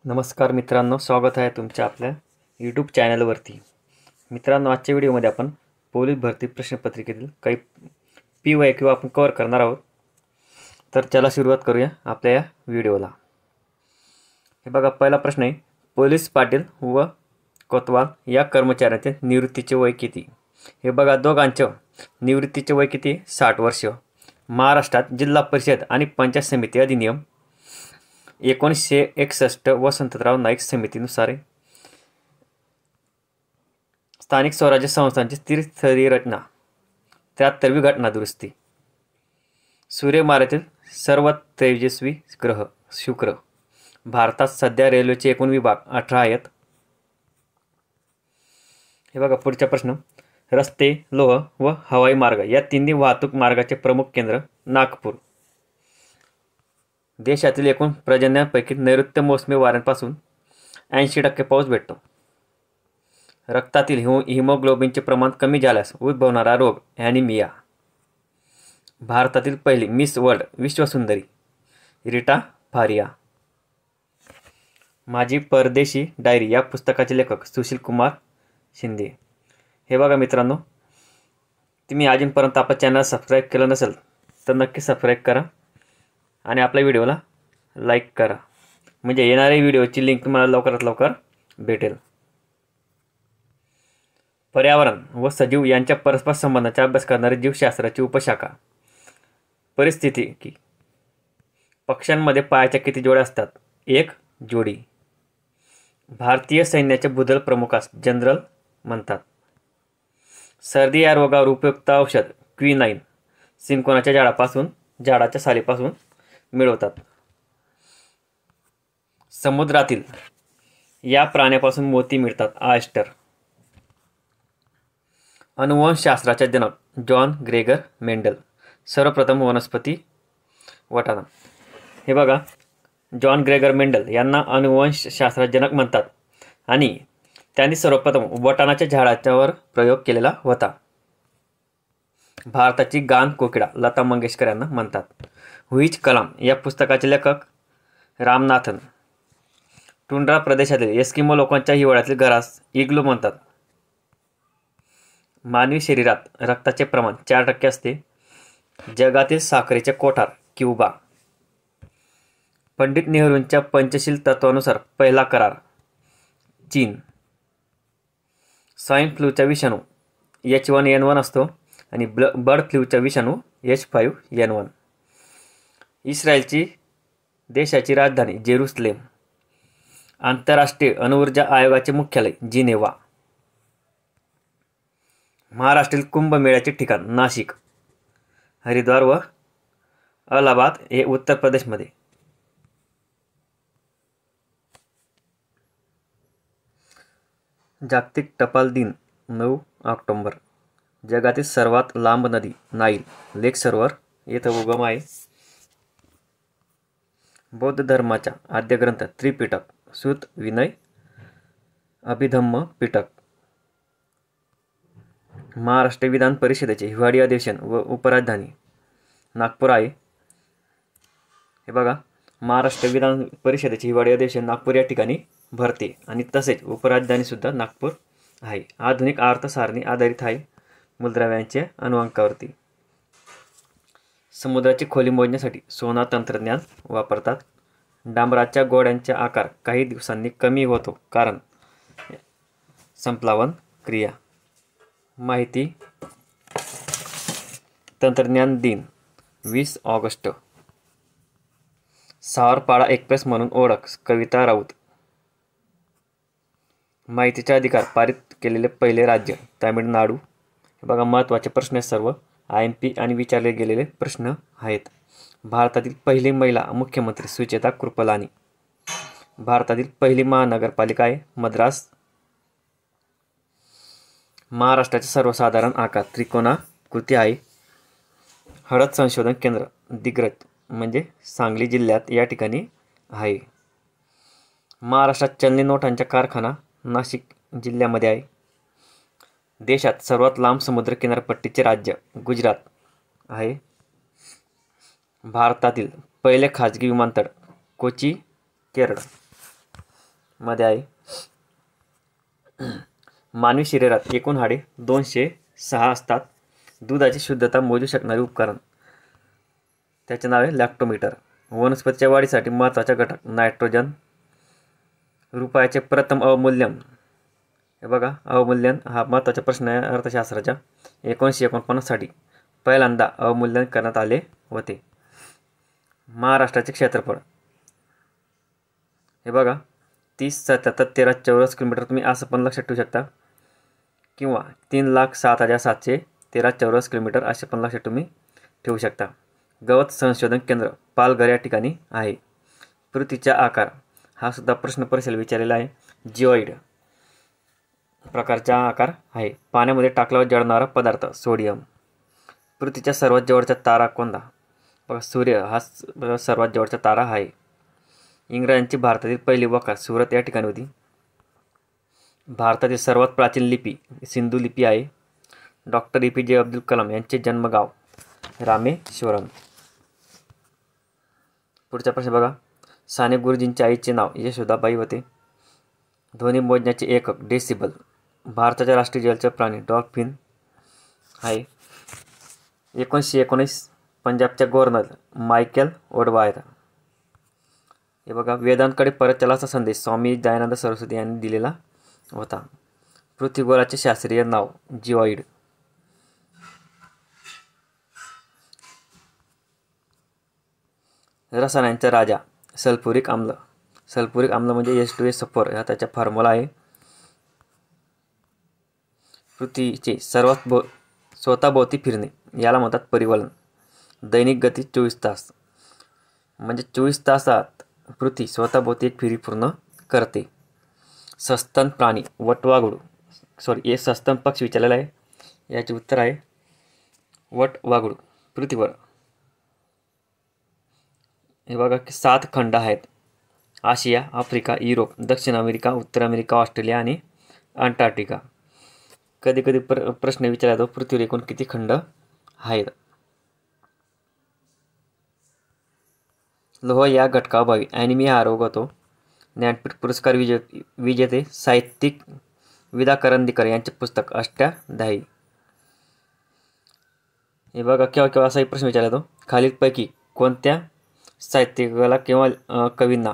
नमस्कार मित्रांनो, स्वागत आहे तुमच्या आपल्या यूट्यूब चॅनलवरती. मित्रांनो, आजच्या व्हिडिओमध्ये आपण पोलीस भरती प्रश्नपत्रिकेतील काही PYQ आपण कव्हर करणार आहोत. तर चला सुरुवात करूया आपल्या या व्हिडिओला. हे बघा, पहिला प्रश्न आहे, पोलीस पाटील व कोतवाल या कर्मचाऱ्यांचे निवृत्तीचे वय किती? हे बघा, दोघांचे निवृत्तीचे वय किती? 60 वर्ष. महाराष्ट्रात जिल्हा परिषद आणि पंचायत समिती अधिनियम 1961 वसंतराव नाईक समितीनुसार स्थानिक स्वराज्य संस्थांची त्रिस्तरीय रचना 73वी घटना दुरुस्ती. सूर्यमालेतील सर्वात तेजस्वी ग्रह शुक्र. भारतात सध्या रेल्वेचे एकूण विभाग 18 आहेत. हे बघा, पुढचा प्रश्न, रस्ते, लोह व हवाई मार्ग या तिन्ही वाहतूक मार्गाचे प्रमुख केंद्र नागपूर. देशातील एकूण पर्जन्यांपैकी नैऋत्य मोसमी वाऱ्यांपासून 80% पाऊस भेटतो. रक्तातील हिमोग्लोबिनचे प्रमाण कमी झाल्यास उद्भवणारा रोग ॲनिमिया. भारतातील पहिली मिस वर्ल्ड विश्वसुंदरी रीटा फारिया. माझी परदेशी डायरी या पुस्तकाचे लेखक सुशील कुमार शिंदे. हे बघा मित्रांनो, तुम्ही अजूनपर्यंत आपल्या चॅनल सबस्क्राईब केलं नसेल तर नक्की सबस्क्राईब करा आणि आपल्या व्हिडिओला लाईक करा, म्हणजे येणाऱ्या व्हिडिओची लिंक तुम्हाला लवकरात लवकर भेटेल. पर्यावरण व सजीव यांच्या परस्पर संबंधाचा अभ्यास करणारी जीवशास्त्राची उपशाखा. परिस्थितिकी. पक्ष्यांमध्ये पायाच्या किती जोड्या असतात? 1 जोडी. भारतीय सैन्याचे भूदल प्रमुखास जनरल म्हणतात. सर्दी या रोगावर उपयुक्त औषध क्विनाइन सिंकोनाच्या झाडाच्या सालीपासून मिळवतात. समुद्रातील या प्राण्यापासून मोती मिळतात. ऑयस्टर. अनुवंशशास्त्राचा जनक जॉन ग्रेगर मेंडल. सर्वप्रथम वनस्पती वाटाणा. हे बघा, जॉन ग्रेगर मेंडल यांना अनुवंशशास्त्राचा जनक म्हणतात आणि त्यांनी सर्वप्रथम वाटाणाच्या झाडाच्यावर प्रयोग केलेला होता. भारताची गान कोकिळा लता मंगेशकर यांना म्हणतात. हुईच कलाम या पुस्तकाचे लेखक रामनाथन. टुंड्रा प्रदेशातील एस्किमो लोकांच्या हिवाळ्यातील घरास इग्लू म्हणतात. मानवी शरीरात रक्ताचे प्रमाण 4% असते. जगातील साखरेचे कोठार क्युबा. पंडित नेहरूंच्या पंचशील तत्वानुसार पहिला करार चीन. स्वाईन फ्लूचा विषाणू H1N1 असतो आणि बर्ड फ्लूचा विषाणू H5N1. इस्रायलची देशाची राजधानी जेरुसलेम. आंतरराष्ट्रीय अणुऊर्जा आयोगाचे मुख्यालय जिनेवा. महाराष्ट्रातील कुंभमेळ्याचे ठिकाण नाशिक. हरिद्वार व अलाहाबाद हे उत्तर प्रदेशमध्ये. जागतिक टपाल दिन 9 ऑक्टोबर. जगातील सर्वात लांब नदी नाईल लेक सरोवर येथे उगम आहे. बौद्ध धर्माचा आद्य ग्रंथ त्रिपिटक सुत विनय अभिधम्म पिटक. महाराष्ट्र विधान परिषदेचे हिवाळी अधिवेशन व उपराजधानी नागपूर आहे. हे बघा, महाराष्ट्र विधान परिषदेचे हिवाळी अधिवेशन नागपूर या ठिकाणी भरते आणि तसेच उपराजधानी सुद्धा नागपूर आहे. आधुनिक अर्थसारणी आधारित आहे मूलद्रव्यांच्या अनुअंकावरती. समुद्राची खोली मोजण्यासाठी सोनार तंत्रज्ञान वापरतात. डांबराच्या गोळ्यांचा आकार काही दिवसांनी कमी होतो कारण संप्लावन क्रिया. माहिती तंत्रज्ञान दिन 20 ऑगस्ट. सावरपाडा एक्सप्रेस म्हणून ओळख कविता राऊत. माहितीचा अधिकार पारित केलेले पहिले राज्य तामिळनाडू. हे बघा, महत्त्वाचे प्रश्न सर्व IMP आणि विचारले गेलेले प्रश्न आहेत. भारतातील पहिली महिला मुख्यमंत्री सुचेता कृपलानी. भारतातील पहिली महानगरपालिका आहे मद्रास. महाराष्ट्राचे सर्वसाधारण आकार त्रिकोणाकृती आहे. हळद संशोधन केंद्र दिग्रज म्हणजे सांगली जिल्ह्यात या ठिकाणी आहे. महाराष्ट्रात चलनी नोटांचा कारखाना नाशिक जिल्ह्यामध्ये आहे. देशात सर्वात लांब समुद्र किनारपट्टीचे राज्य गुजरात आहे. भारतातील पहिले खाजगी विमानतळ कोची केरळ. मध्ये आहे. मानवी शरीरात एकूण हाडे 206 असतात. दुधाची शुद्धता मोजू शकणारे उपकरण त्याचे नाव आहे लॅक्टोमीटर. वनस्पतीच्या वाढीसाठी महत्त्वाचा घटक नायट्रोजन. रुपयाचे प्रथम अवमूल्यन. हे बघा, अवमूल्यन हा महत्त्वाचा प्रश्न आहे अर्थशास्त्राच्या. 1949 साली पहिल्यांदा अवमूल्यन करण्यात आले होते. महाराष्ट्राचे क्षेत्रफळ हे बघा 30,77,13 चौरस किलोमीटर. तुम्ही असं पण लक्षात ठेवू शकता किंवा 3,07,713 चौरस किलोमीटर असे पण लक्षात तुम्ही ठेवू शकता. गवत संशोधन केंद्र पालघर या ठिकाणी आहे. पृथ्वीचा आकार हा सुद्धा प्रश्न परीक्षेला विचारलेला आहे. जिओइड प्रकारचा आकार आहे. पाण्यामध्ये टाकल्यावर जळणारा पदार्थ सोडियम. पृथ्वीच्या सर्वात जवळचा तारा कोणता? बघा, सूर्य हा सर्वात जवळचा तारा आहे. इंग्रजांची भारतातील पहिली वखार सुरत या ठिकाणी होती. भारतातील सर्वात प्राचीन लिपी सिंधू लिपी आहे. डॉक्टर APJ अब्दुल कलाम यांचे जन्मगाव रामेश्वरम. पुढचा प्रश्न बघा, साने गुरुजींच्या आईचे नाव यशोदाबाई होते. ध्वनी मोजण्याचे एकक डेसिबल. भारताच्या राष्ट्रीय जलचर प्राणी डॉल्फिन आहे. 1919 पंजाबच्या गव्हर्नर मायकेल ओडवायर. हे बघा, वेदांतकडे परत चलाचा संदेश स्वामी दयानंद सरस्वती यांनी दिलेला होता. पृथ्वीगोलाचे शास्त्रीय नाव जिओइड. रसायनांचा राजा सल्फ्युरिक आम्ल. सल्फ्युरिक आम्ल म्हणजे H2SO4 हा त्याचा फॉर्म्युला आहे. पृथ्वीचे स्वतःभोवती फिरणे याला म्हणतात परिवलन. दैनिक गती 24 तास म्हणजे 24 तासात पृथ्वी स्वतःभोवती एक फेरी पूर्ण करते. सस्तन प्राणी वटवाघूळ. हे सस्तन पक्षी विचारलेला आहे. याचे उत्तर आहे वटवाघूळ. पृथ्वीवर हे बघा की 7 खंड आहेत. आशिया, आफ्रिका, युरोप, दक्षिण अमेरिका, उत्तर अमेरिका, ऑस्ट्रेलिया आणि अंटार्क्टिका. कधी कधी प्रश्न विचारला जातो पृथ्वीवर एकूण किती खंड आहेत. लोह या घटकाअभावी ॲनिमिया हा रोग होतो. ज्ञानपीठ पुरस्कार विजेते साहित्यिक विदा करंदीकर यांचे पुस्तक अष्टाध्यायी. हे बघा, केव्हा केव्हा असाही प्रश्न विचारला जातो, खालीलपैकी कोणत्या साहित्यिकाला किंवा कवींना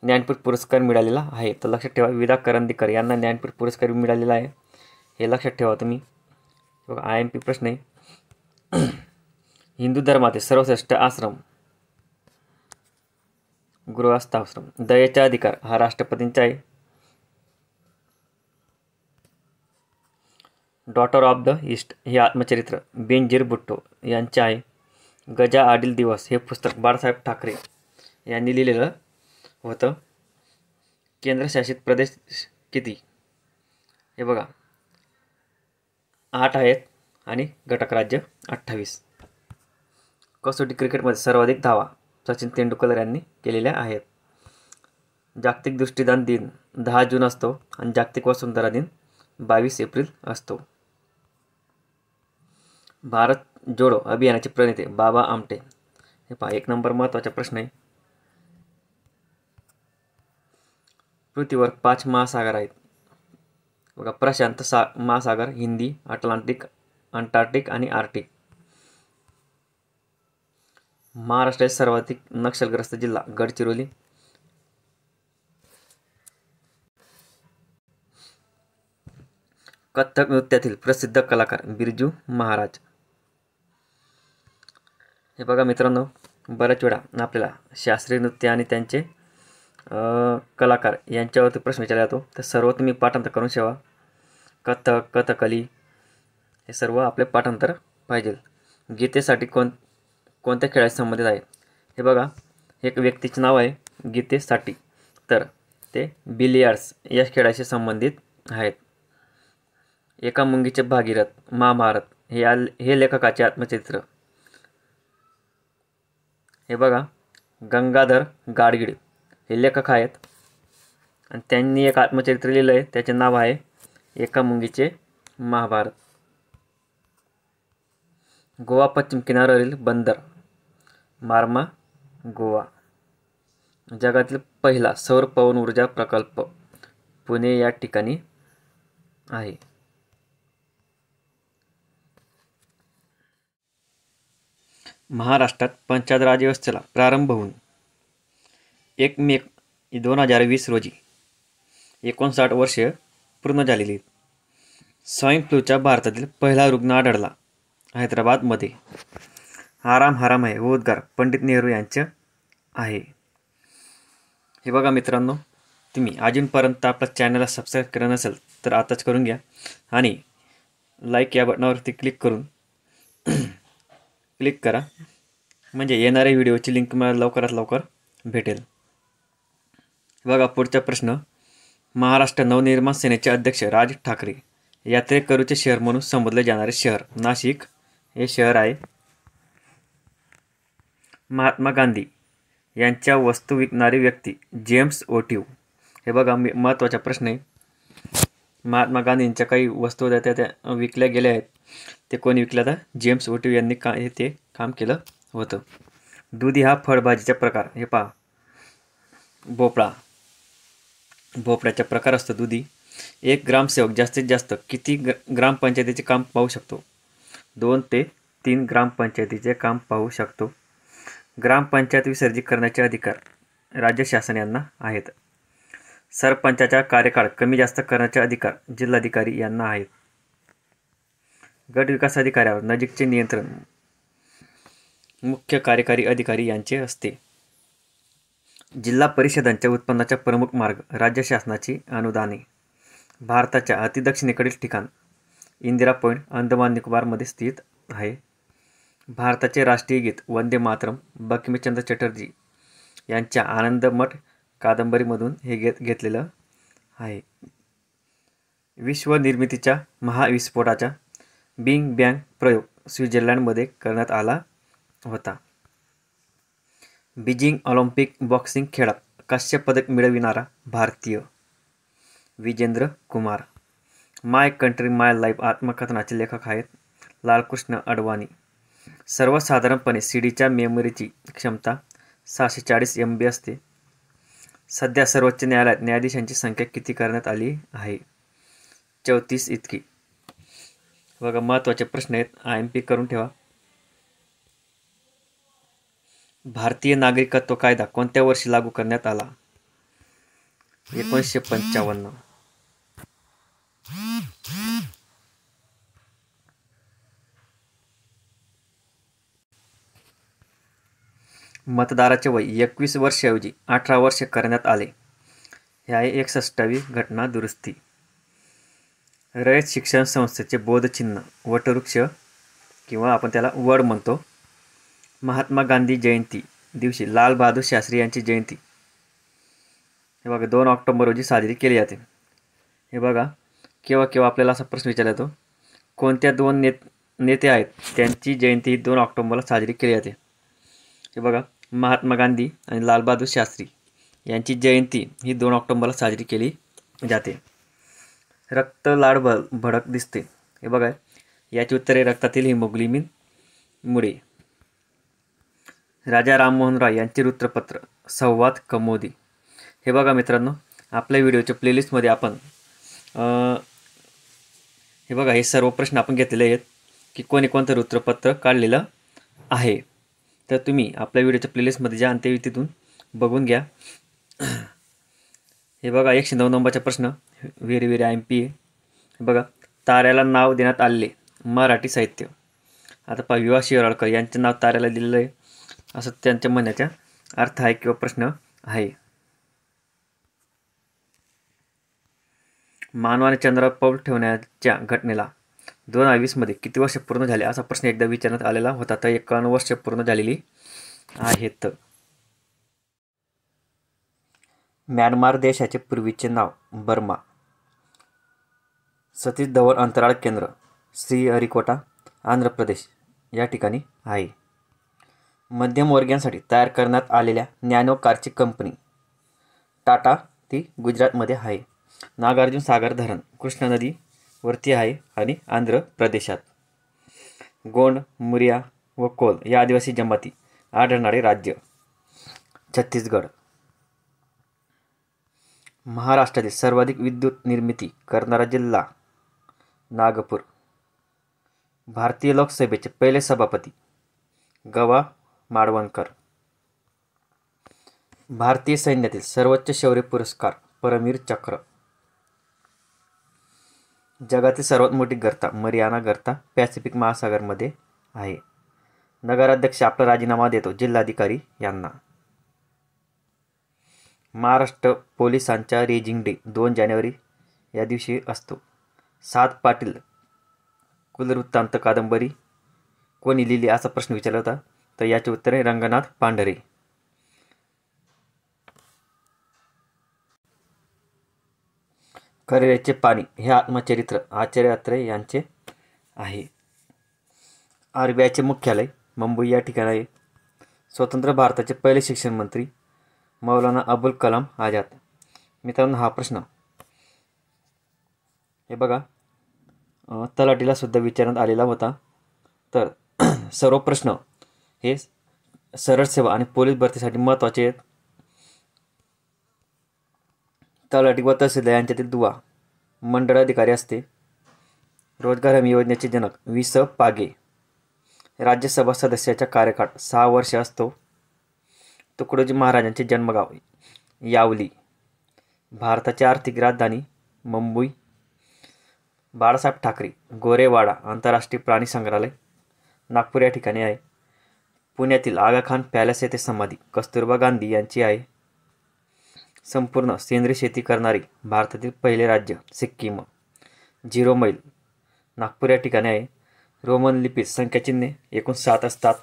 ज्ञानपीठ पुरस्कार मिळालेला आहे? तर लक्षात ठेवा, विदा करंदीकर यांना ज्ञानपीठ पुरस्कार मिळालेला आहे. हे लक्षात ठेवा तुम्ही. बघा, IMP प्रश्न आहे. हिंदू धर्मातील सर्वश्रेष्ठ आश्रम गृहस्थाश्रम. दयेचा अधिकार हा राष्ट्रपतींचा आहे. डॉटर ऑफ द ईस्ट हे आत्मचरित्र बेनजीर भुट्टो यांचे आहे. गजा आडील दिवस हे पुस्तक बाळासाहेब ठाकरे यांनी लिहिलेलं होतं. केंद्रशासित प्रदेश किती? हे बघा 8 आहेत आणि घटक राज्य 28. कसोटी क्रिकेटमध्ये सर्वाधिक धावा सचिन तेंडुलकर यांनी केलेल्या आहेत. जागतिक दृष्टिदान दिन 10 जून असतो आणि जागतिक वसुंधरा दिन 22 एप्रिल असतो. भारत जोडो अभियानाचे प्रणेते बाबा आमटे. हे पहा, 1 नंबर महत्त्वाचा प्रश्न आहे. पृथ्वीवर 5 महासागर आहेत. बघा, प्रशांत महासागर, हिंदी, अटलांटिक, अंटार्क्टिक आणि आर्क्टिक. महाराष्ट्रातील सर्वाधिक नक्षलग्रस्त जिल्हा गडचिरोली. कथ्थक नृत्यातील प्रसिद्ध कलाकार बिरजू महाराज. हे बघा मित्रांनो, बऱ्याच वेळा आपल्याला शास्त्रीय नृत्य आणि त्यांचे कलाकार यांच्यावरती प्रश्न विचारला जातो. तर सर्व तुम्ही पाठांतर करून ठेवा. कथ्थक, कथकली हे सर्व आपले पाठांतर पाहिजे. गीतेसाठी कोणत्या खेळाशी संबंधित आहे? हे बघा, एक व्यक्तीचे नाव आहे गीतेसाठी, तर ते बिलियर्ड्स या खेळाशी संबंधित आहेत. एका मुंगीचे भागीरथ महाभारत हे लेखकाचे आत्मचरित्र. हे बघा, गंगाधर गाडगीळ हे लेखक आहेत आणि त्यांनी एक आत्मचरित्र लिहिलं आहे. त्याचे नाव आहे एका मुंगीचे महाभारत. गोवा पश्चिम किनाऱ्यावरील बंदर मार्मा गोवा. जगातील पहिला सौर पवन ऊर्जा प्रकल्प पुणे या ठिकाणी आहे. महाराष्ट्रात पंचायत राज व्यवस्थेला प्रारंभ होऊन 1 मे 2020 रोजी 59 वर्षे पूर्ण झालेली. स्वाईन फ्लूचा भारतातील पहिला रुग्ण आढळला हैदराबादमध्ये. आराम आहे व उद्गार पंडित नेहरू यांचे आहे. हे बघा मित्रांनो, तुम्ही अजूनपर्यंत आपल्या चॅनलला सबस्क्राईब केलं नसेल तर आताच करून घ्या आणि लाईक या बटनावरती क्लिक करा, म्हणजे येणाऱ्या व्हिडिओची लिंक मला लवकरात लवकर भेटेल. बघा पुढचा प्रश्न. महाराष्ट्र नवनिर्माण सेनेचे अध्यक्ष राज ठाकरे यात्रेकरूचे शहर म्हणून संबोधले जाणारे शहर नाशिक हे शहर आहे. महात्मा गांधी यांच्या वस्तू विकणारी व्यक्ती जेम्स ओटिव्ह. हे बघा महत्त्वाचा प्रश्न आहे. महात्मा गांधींच्या काही वस्तू होत्या त्या विकल्या गेल्या आहेत. ते कोणी विकल्या तर जेम्स ओटिव्ह यांनी ते काम केलं होतं. दुधी हा फळभाजीचा प्रकार. हे पहा, भोपळ्याचा प्रकार असतो दुधी. एक ग्रामसेवक जास्तीत जास्त किती ग्रामपंचायतीचे काम पाहू शकतो? 2 ते 3 ग्रामपंचायतीचे काम पाहू शकतो. ग्रामपंचायत विसर्जित करण्याचे अधिकार राज्य शासन यांना आहेत. सरपंचाचा कार्यकाळ कमी जास्त करण्याचे अधिकार जिल्हाधिकारी यांना आहेत. गट विकास अधिकाऱ्यावर नजीकचे नियंत्रण मुख्य कार्यकारी अधिकारी यांचे असते. जिल्हा परिषदांच्या उत्पन्नाचा प्रमुख मार्ग राज्य शासनाची अनुदाने. भारताच्या अतिदक्षिणेकडील ठिकाण इंदिरा पॉईंट अंदमान निकोबारमध्ये स्थित आहे. भारताचे राष्ट्रीय गीत वंदे मातरम बंकिमचंद्र चटर्जी यांच्या आनंदमठ कादंबरीमधून हे घेतलेलं आहे. विश्वनिर्मितीच्या महाविस्फोटाचा बिग बँग प्रयोग स्वित्झर्लंडमध्ये करण्यात आला होता. बीजिंग ऑलिम्पिक बॉक्सिंग खेळात कांस्य पदक मिळविणारा भारतीय विजेंद्र कुमार. माय कंट्री माय लाईफ आत्मकथनाचे लेखक आहेत लालकृष्ण अडवाणी. सर्वसाधारणपणे सीडीच्या मेमरीची क्षमता 640 MB असते. सध्या सर्वोच्च न्यायालयात न्यायाधीशांची संख्या किती करण्यात आली आहे? 34 इतकी. बघा महत्त्वाचे प्रश्न आहेत, IMP करून ठेवा. भारतीय नागरिकत्व कायदा कोणत्या वर्षी लागू करण्यात आला? 1955. मतदाराचे वय 21 वर्षाऐवजी 18 वर्षे करण्यात आले. हे आहे 61वी घटना दुरुस्ती. रयत शिक्षण संस्थेचे बोधचिन्ह वटवृक्ष किंवा आपण त्याला वड म्हणतो. महात्मा गांधी जयंती दिवशी लाल बहादूर शास्त्री यांची जयंती हे बघा 2 ऑक्टोबर रोजी साजरी केली जाते. हे बघा केव्हा आपल्याला असा प्रश्न विचारला जातो, कोणत्या 2 नेते आहेत त्यांची जयंती ही 2 ऑक्टोबरला साजरी केली जाते? हे बघा महात्मा गांधी आणि लाल बहादूर शास्त्री यांची जयंती ही 2 ऑक्टोबरला साजरी केली जाते. रक्त लाल भडक दिसते. हे बघा याची उत्तरे रक्तातील हिमोग्लोबिन मुळे. राजा राममोहन राय यांचे वृत्तपत्र संवाद कौमुदी. हे बघा मित्रांनो, आपल्या व्हिडिओच्या प्लेलिस्टमध्ये आपण हे बघा हे सर्व प्रश्न आपण घेतलेले आहेत की कोणी कोणतं वृत्तपत्र काढलेलं आहे. तर तुम्ही आपल्या व्हिडिओच्या प्लेलिस्टमध्ये जा आणि ते तिथून बघून घ्या. हे बघा 109 नंबरचा प्रश्न व्हेरी IMP आहे. हे बघा ताऱ्याला नाव देण्यात आलेले मराठी साहित्य. आता पहा वि. वा. शिरवाडकर यांचे नाव ताऱ्याला दिलेलं आहे असं त्यांच्या म्हणण्याचा अर्थ आहे किंवा प्रश्न आहे. मानवाने चंद्रावर पाऊल ठेवण्याच्या घटनेला 2020 मध्ये किती वर्ष पूर्ण झाले असा प्रश्न एकदा विचारण्यात आलेला होता. तर 51 वर्ष पूर्ण झालेली आहेत. म्यानमार देशाचे पूर्वीचे नाव बर्मा. सतीश धवन अंतराळ केंद्र श्रीहरिकोटा आंध्र प्रदेश या ठिकाणी आहे. मध्यमवर्गीयांसाठी तयार करण्यात आलेल्या नॅनो कारची कंपनी टाटा ती गुजरातमध्ये आहे. नागार्जुन सागर धरण कृष्णा नदी वरती आहे आणि आंध्र प्रदेशात. गोंड मुरिया व कोल या आदिवासी जमाती आढळणारे राज्य छत्तीसगड. महाराष्ट्रातील सर्वाधिक विद्युत निर्मिती करणारा जिल्हा नागपूर. भारतीय लोकसभेचे पहिले सभापती गवा माडवणकर. भारतीय सैन्यातील सर्वोच्च शौर्य पुरस्कार परमवीर चक्र. जगातील सर्वात मोठी गर्ता मरियाना गर्ता पॅसिफिक महासागरमध्ये आहे. नगराध्यक्ष आपला राजीनामा देतो जिल्हाधिकारी यांना. महाराष्ट्र पोलिसांचा रेजिंग डे 2 जानेवारी या दिवशी असतो. 7 पाटील कुलवृत्तांत कादंबरी कोणी लिहिली असा प्रश्न विचारला होता, तर याचे उत्तर आहे रंगनाथ पांढरे. खरेचे पाणी हे आत्मचरित्र आचार्य अत्रे यांचे आहे. आरबीआयचे मुख्यालय मुंबई या ठिकाणी आहे. स्वतंत्र भारताचे पहिले शिक्षण मंत्री मौलाना अबुल कलाम आझाद. मित्रांनो, हा प्रश्न हे बघा तलाठीला सुद्धा विचारण्यात आलेला होता. तर सर्व प्रश्न हे सरळ सेवा आणि पोलीस भरतीसाठी महत्त्वाचे आहेत. तलाठी व तहसीलदार यांच्यातील दुवा मंडळ अधिकारी असते. रोजगार हमी योजनेचे जनक वि.स. पागे. राज्यसभा सदस्याचा कार्यकाळ 6 वर्ष असतो. तुकडोजी महाराजांचे जन्मगाव यावली. भारताची आर्थिक राजधानी मुंबई. बाळासाहेब ठाकरे गोरेवाडा आंतरराष्ट्रीय प्राणी संग्रहालय नागपूर या ठिकाणी आहे. पुण्यातील आगा खान पॅलेस येथे समाधी कस्तुरबा गांधी यांची आहे. संपूर्ण सेंद्रिय शेती करणारे भारतातील पहिले राज्य सिक्कीम. 0 मैल नागपूर या ठिकाणी आहे. रोमन लिपीत संख्याचिन्हे एकूण 7 असतात.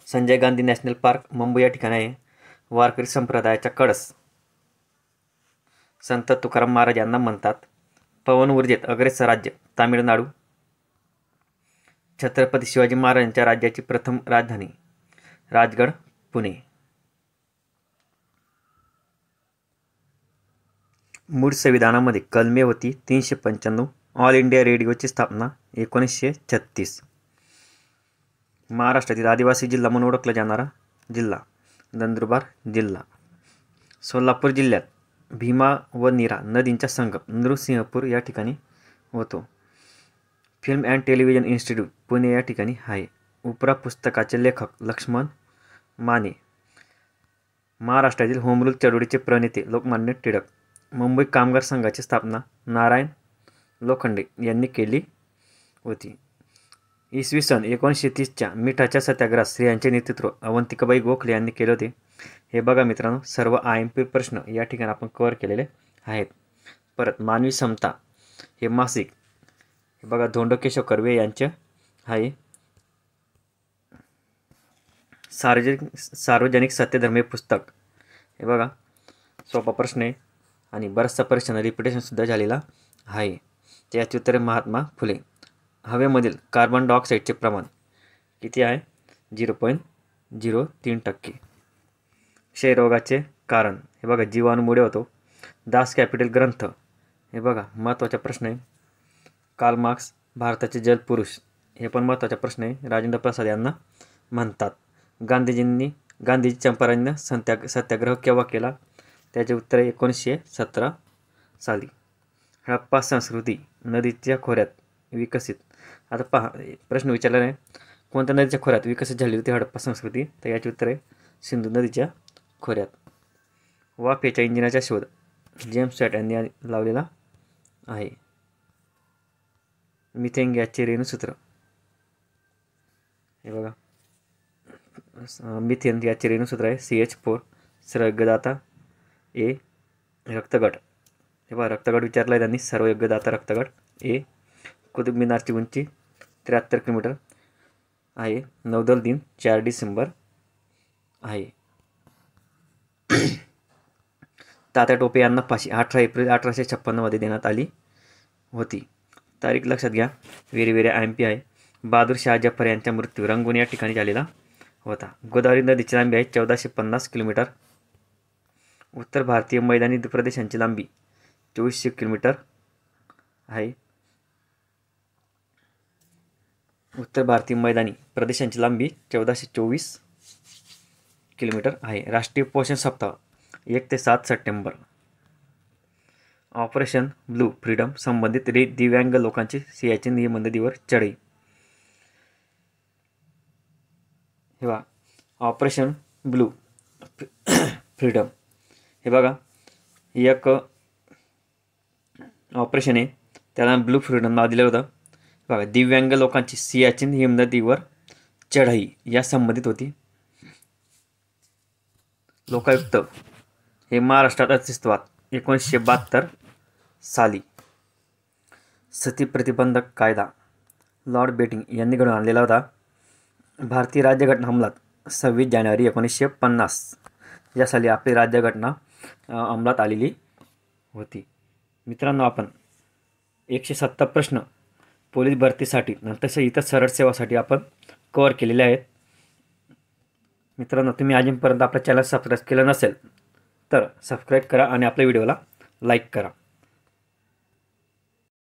संजय गांधी नॅशनल पार्क मुंबई या ठिकाणी आहे. वारकरी संप्रदायाचा कळस संत तुकाराम महाराज यांना म्हणतात. पवन ऊर्जेत अग्रेसर राज्य तामिळनाडू. छत्रपती शिवाजी महाराजांच्या राज्याची प्रथम राजधानी राजगड पुणे. मूळ संविधानामध्ये कलमे होती 395. ऑल इंडिया रेडिओची स्थापना 1936. महाराष्ट्रातील आदिवासी जिल्हा म्हणून ओळखला जाणारा जिल्हा नंदुरबार जिल्हा. सोलापूर जिल्ह्यात भीमा व नीरा नदींचा संगम नृसिंहपूर या ठिकाणी होतो. Film and television institute Pune या ठिकाणी आहे. उपरा पुस्तकाचे लेखक लक्ष्मण माने. महाराष्ट्रातील होम रूल चळवळीचे प्रणेते लोकमान्य टिळक. मुंबई कामगार संघाची स्थापना नारायण लोखंडे यांनी केली होती. इसवी सन 1930च्या मिठाच्या सत्याग्रहात स्त्रियांचे नेतृत्व अवंतिकाबाई गोखले यांनी केले होते. हे बघा मित्रांनो, सर्व IMP प्रश्न या ठिकाणी आपण कव्हर केलेले आहेत. परत मानवी समता हे मासिक हे बघा धोंडो केशव कर्वे यांचे आहे. सार्वजनिक सत्यधर्म हे पुस्तक हे बघा सोपा प्रश्न आहे आणि बराचसा परीक्षांना रिपिटेशनसुद्धा झालेला आहे. त्याचे उत्तर आहे महात्मा फुले. हवेमधील कार्बन डायऑक्साईडचे प्रमाण किती आहे? 0.03%. क्षयरोगाचे कारण हे बघा जीवाणूमुळे होतो. दास कॅपिटल ग्रंथ हे बघा महत्त्वाचा प्रश्न आहे. कार्ल मार्क्स भारताचे जलपुरुष हे पण महत्त्वाचा प्रश्न आहे. राजेंद्र प्रसाद यांना म्हणतात. गांधीजी चंपारण्य सत्याग्रह केव्हा केला? त्याचे उत्तर आहे 1917 साली. हडप्पा संस्कृती नदीच्या खोऱ्यात विकसित. आता पहा प्रश्न विचारला नाही कोणत्या नदीच्या खोऱ्यात विकसित झाली होती हडप्पा संस्कृती, तर याचे उत्तर आहे सिंधू नदीच्या खोऱ्यात. वाफेच्या इंजिनाचा शोध जेम्स वॅट यांनी लावलेला आहे. मिथेन गॅसचे रेणूसूत्र हे बघा मिथेन गॅसचे रेणूसूत्र आहे CH4. सर्वयोग्यदाता A रक्तगट हे बघा रक्तगट विचारला आहे त्यांनी. सर्वयोग्यदाता रक्तगट A. कुतुब मिनारची उंची 73 किलोमीटर आहे. नौदल दिन 4 डिसेंबर आहे. तात्या टोपे यांना फाशी 18 एप्रिल 1856 देण्यात आली होती. तारीख लक्षात घ्या. वेरी IMP आहे. बहादूर शाह जफर यांचा मृत्यू रंगून या ठिकाणी झालेला होता. गोदावरी नदीची लांबी आहे 1450 किलोमीटर. उत्तर भारतीय मैदानी प्रदेशांची लांबी 2400 किलोमीटर आहे. उत्तर भारतीय मैदानी प्रदेशांची लांबी 1424 किलोमीटर आहे. राष्ट्रीय पोषण सप्ताह 1 ते 7 सप्टेंबर. ऑपरेशन ब्लू फ्रीडम संबंधित दिव्यांग लोकांची सियाचीन हिमनदीवर चढाई. हे बघा, ऑपरेशन ब्लू फ्रीडम हे बघा एक ऑपरेशन आहे, त्याला ब्लू फ्रीडम नाव दिलं होतं. बघा, दिव्यांग लोकांची सियाचीन हिमनदीवर चढाई या संबंधित होती. लोकायुक्त हे महाराष्ट्रात अस्तित्वात 1972 साली. सती प्रतिबंधक कायदा लॉर्ड बेटिंग यांनी घडवून आणलेला होता. भारतीय राज्यघटना अंमलात 26 जानेवारी 1950 या साली आपली राज्यघटना अंमलात आलेली होती. मित्रांनो, आपण 170 प्रश्न पोलीस भरतीसाठी तसे इतर सरळ सेवासाठी आपण कव्हर केलेले आहेत. मित्रांनो, तुम्ही अजूनपर्यंत आपल्या चॅनल सबस्क्राईब केलं नसेल तर सबस्क्राईब करा आणि आपल्या व्हिडिओला लाईक करा.